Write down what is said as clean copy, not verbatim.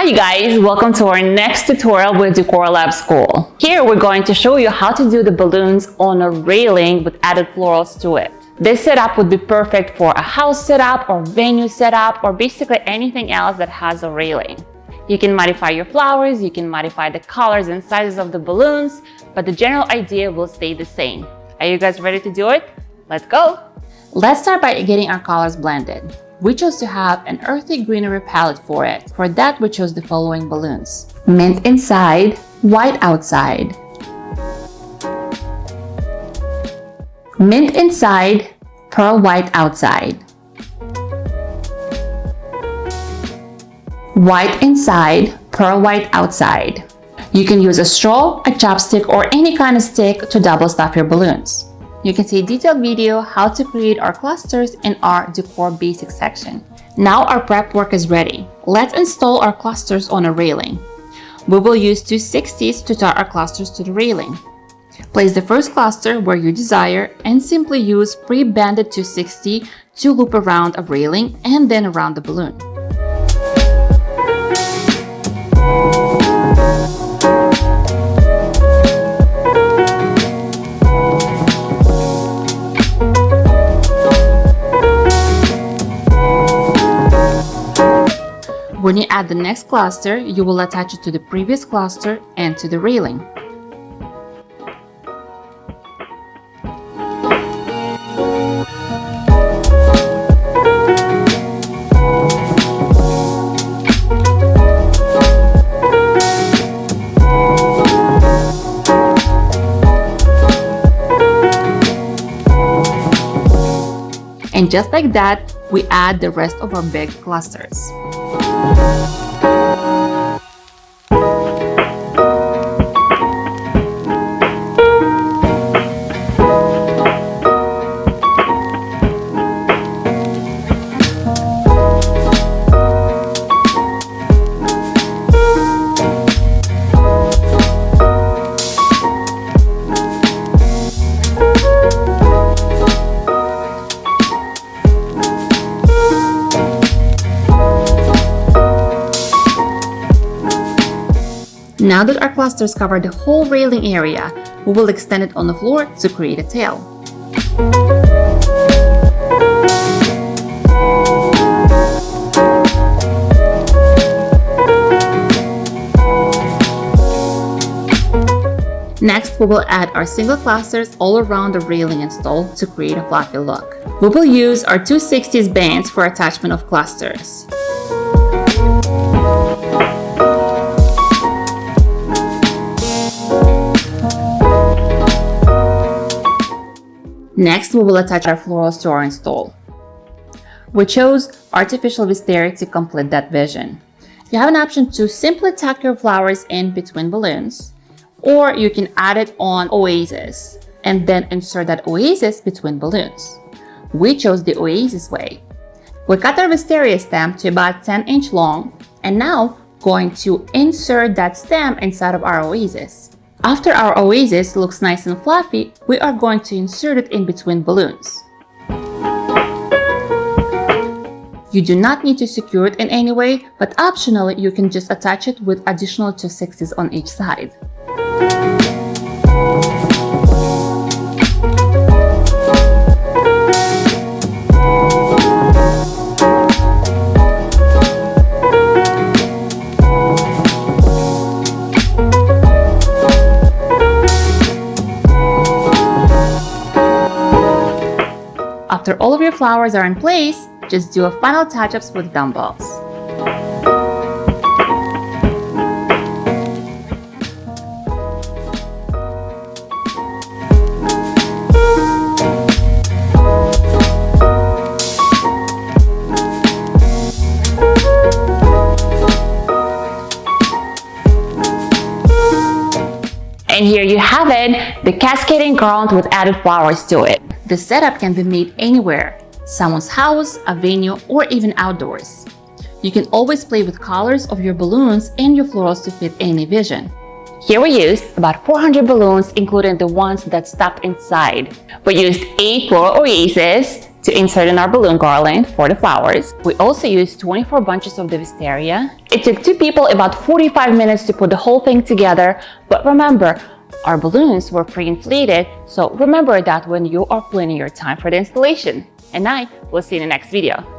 you guys, welcome to our next tutorial with Decorlab School. Here we're going to show you how to do the balloons on a railing with added florals to it. This setup would be perfect for a house setup or venue setup or basically anything else that has a railing. You can modify your flowers, you can modify the colors and sizes of the balloons, but the general idea will stay the same. Are you guys ready to do it? Let's go! Let's start by getting our colors blended. We chose to have an earthy greenery palette for it. For that, we chose the following balloons: mint inside, white outside. Mint inside, pearl white outside. White inside, pearl white outside. You can use a straw, a chopstick, or any kind of stick to double stuff your balloons. You can see a detailed video how to create our clusters in our Decor Basics section. Now our prep work is ready. Let's install our clusters on a railing. We will use 260s to tie our clusters to the railing. Place the first cluster where you desire and simply use pre-banded 260 to loop around a railing and then around the balloon. When you add the next cluster, you will attach it to the previous cluster and to the railing. And just like that, we add the rest of our big clusters. Now that our clusters cover the whole railing area, we will extend it on the floor to create a tail. Next, we will add our single clusters all around the railing install to create a fluffy look. We will use our 260s bands for attachment of clusters. Next, we will attach our florals to our install. We chose artificial wisteria to complete that vision. You have an option to simply tuck your flowers in between balloons, or you can add it on oasis and then insert that oasis between balloons. We chose the oasis way. We cut our wisteria stem to about 10-inch long and now going to insert that stem inside of our oasis. After our oasis looks nice and fluffy, we are going to insert it in between balloons. You do not need to secure it in any way, but optionally you can just attach it with additional 260s on each side. After all of your flowers are in place, just do a final touch-ups with dumbbells. And here you have it, the cascading garland with added flowers to it. The setup can be made anywhere, someone's house, a venue, or even outdoors. You can always play with colors of your balloons and your florals to fit any vision. Here we used about 400 balloons, including the ones that stuck inside. We used 8 floral oases, to insert in our balloon garland for the flowers. We also used 24 bunches of the wisteria. It took 2 people about 45 minutes to put the whole thing together, but remember, our balloons were pre-inflated, so remember that when you are planning your time for the installation. And I will see you in the next video.